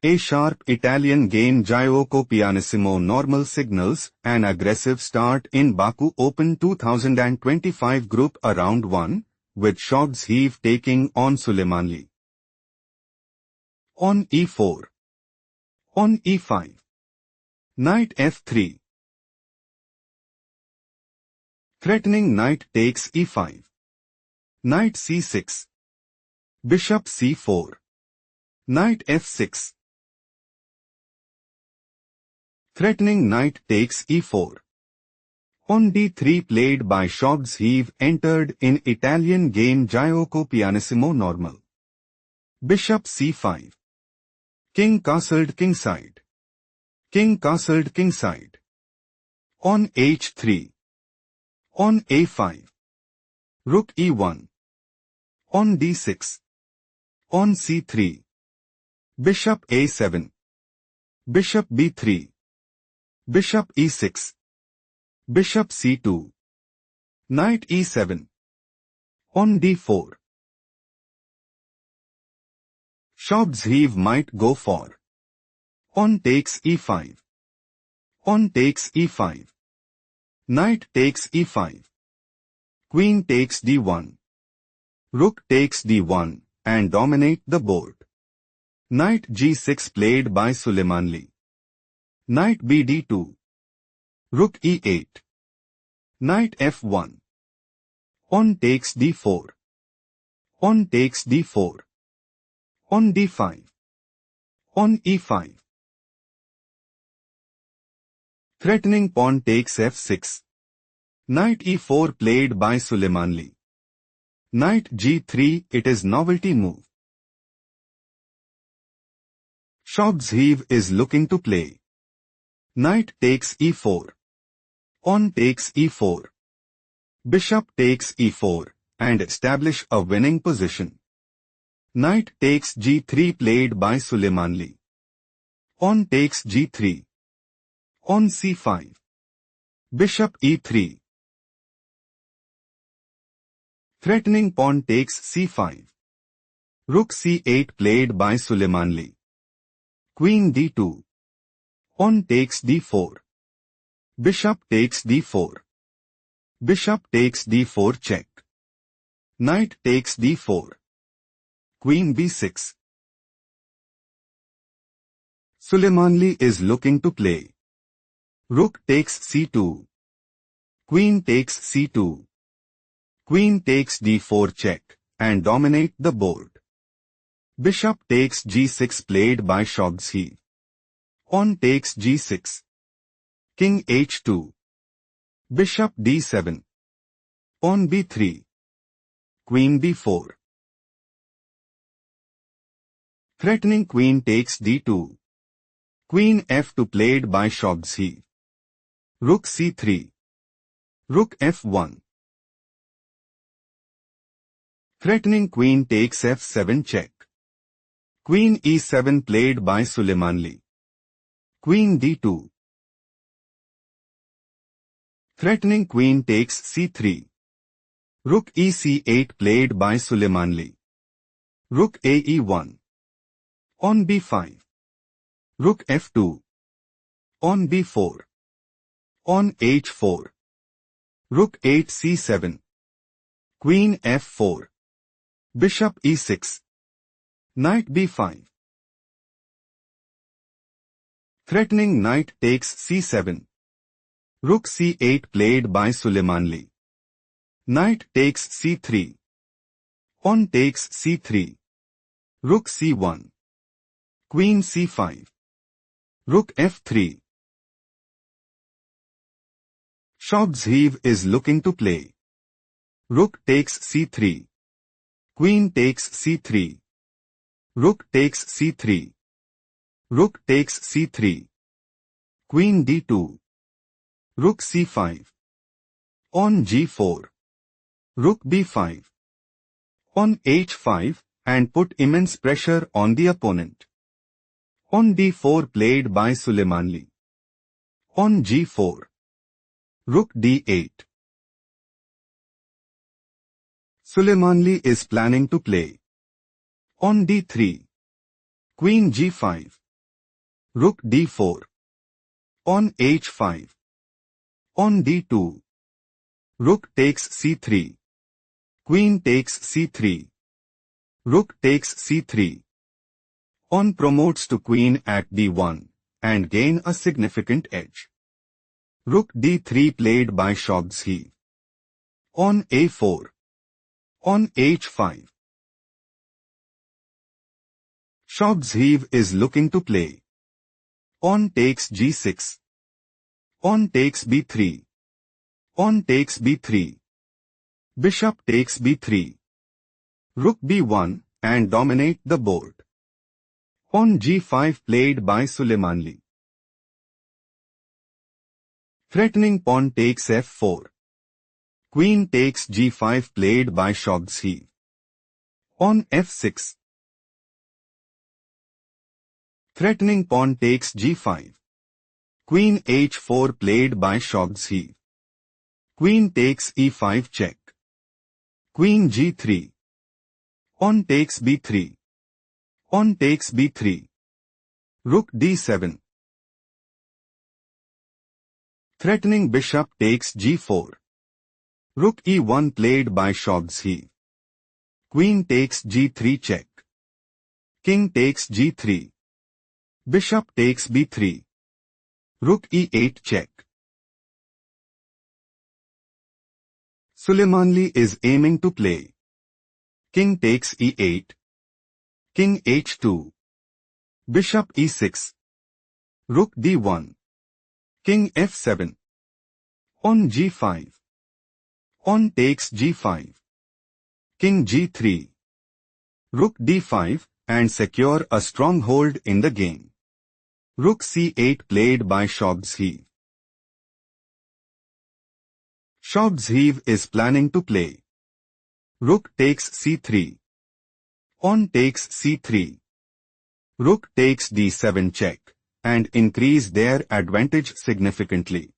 A sharp Italian game gioco pianissimo normal signals an aggressive start in Baku Open 2025 group around 1, with Shogdzhiev taking on Suleymanli. On e4. On e5. Knight f3. Threatening knight takes e5. Knight c6. Bishop c4. Knight f6. Threatening knight takes e4. On d3 played by Shogdzhiev entered in Italian game gioco pianissimo normal. Bishop c5. King castled kingside. King castled kingside. On h3. On a5. Rook e1. On d6. On c3. Bishop a7. Bishop b3. Bishop e6. Bishop c2. Knight e7. On d4. Shogdzhiev might go for. On takes e5. On takes e5. Knight takes e5. Queen takes d1. Rook takes d1 and dominate the board. Knight g6 played by Suleymanli. Knight bd2. Rook e8. Knight f1. On takes d4. On takes d4. On d5. On e5. Threatening pawn takes f6. Knight e4 played by Suleymanli. Knight g3, it is novelty move. Shogdzhiev is looking to play. Knight takes e4. On takes e4. Bishop takes e4 and establish a winning position. Knight takes g3 played by Suleymanli. On takes g3. On c5. Bishop e3. Threatening pawn takes c5. Rook c8 played by Suleymanli. Queen d2. On takes d4. Bishop takes d4. Bishop takes d4 check. Knight takes d4. Queen b6. Suleymanli is looking to play. Rook takes c2. Queen takes c2. Queen takes d4 check and dominate the board. Bishop takes g6 played by Shogdzhiev. On takes g6. King h2. Bishop d7. On b3. Queen b4. Threatening queen takes d2. Queen f2 played by Shogdzhiev. Rook c3. Rook f1. Threatening queen takes f7 check. Queen e7 played by Suleymanli. Queen d2. Threatening queen takes c3. Rook ec8 played by Suleymanli. Rook ae1. On b5. Rook f2. On b4. On h4. Rook 8 c7. Queen f4. Bishop e6. Knight b5. Threatening knight takes c7. Rook c8 played by Suleymanli. Knight takes c3. On takes c3. Rook c1. Queen c5. Rook f3. Shogdzhiev is looking to play. Rook takes c3. Queen takes c3. Rook takes c3. Rook takes c3. Queen d2. Rook c5. On g4. Rook b5. On h5 and put immense pressure on the opponent. On d4 played by Suleymanli. On g4. Rook d8. Suleymanli is planning to play. On d3. Queen g5. Rook d4. On h5. On d2. Rook takes c3. Queen takes c3. Rook takes c3. On promotes to queen at d1 and gain a significant edge. Rook d3 played by Shogdzhiev. On a4. On h5. Shogdzhiev is looking to play. On takes g6. On takes b3. On takes b3. Bishop takes b3. Rook b1 and dominate the board. On g5 played by Suleymanli. Threatening pawn takes f4. Queen takes g5 played by Shogdzhiev. On f6. Threatening pawn takes g5. Queen h4 played by Shogdzhiev. Queen takes e5 check. Queen g3. On takes b3. On takes b3. Rook d7. Threatening bishop takes g4. Rook e1 played by Shogdzhiev. Queen takes g3 check. King takes g3. Bishop takes b3. Rook e8 check. Suleymanli is aiming to play. King takes e8. King h2. Bishop e6. Rook d1. King f7. On g5. On takes g5. King g3. Rook d5 and secure a stronghold in the game. Rook c8 played by Shogdzhiev. Shogdzhiev is planning to play. Rook takes c3. On takes c3. Rook takes d7 check and increase their advantage significantly.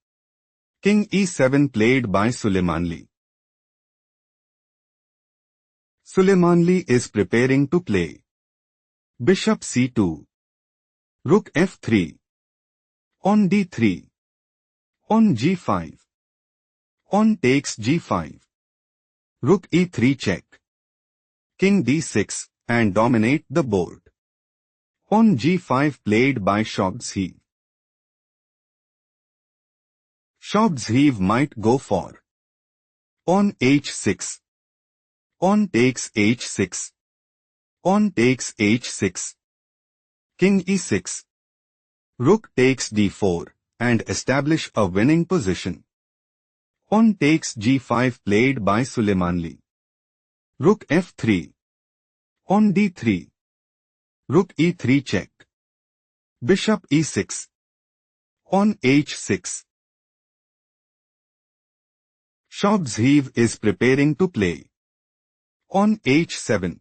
King e7 played by Suleymanli. Suleymanli is preparing to play. Bishop c2. Rook f3. On d3. On g5. On takes g5. Rook e3 check. King d6 and dominate the board. On g5 played by Shogdzhiev. Shogdzhiev might go for. On h6. On takes h6. On takes h6. King e6. Rook takes d4 and establish a winning position. On takes g5 played by Suleymanli. Rook f3. On d3. Rook e3 check. Bishop e6. On h6. Shogdzhiev is preparing to play. On h7.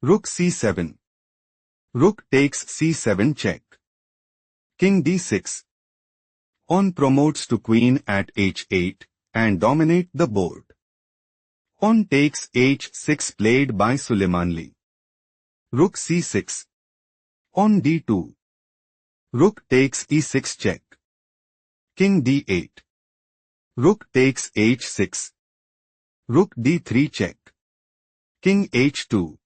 Rook c7. Rook takes c7 check. King d6. On promotes to queen at h8 and dominate the board. On takes h6 played by Suleymanli. Rook c6. On d2. Rook takes e6 check. King d8. Rook takes h6. Rook d3 check. King h2.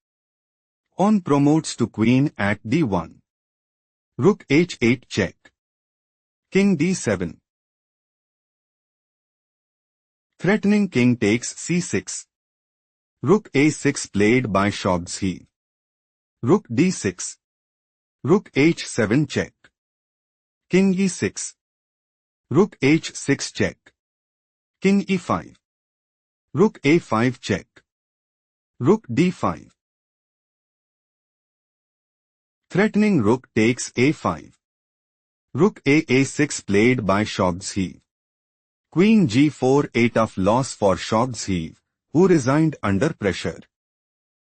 On promotes to queen at d1. Rook h8 check. King d7. Threatening king takes c6. Rook a6 played by Shogdzhiev. Rook d6. Rook h7 check. King e6. Rook h6 check. King e5. Rook a5 check. Rook d5. Threatening rook takes a5. Rook a6 played by Shogdzhiev. Queen g4 a tough loss for Shogdzhiev, who resigned under pressure.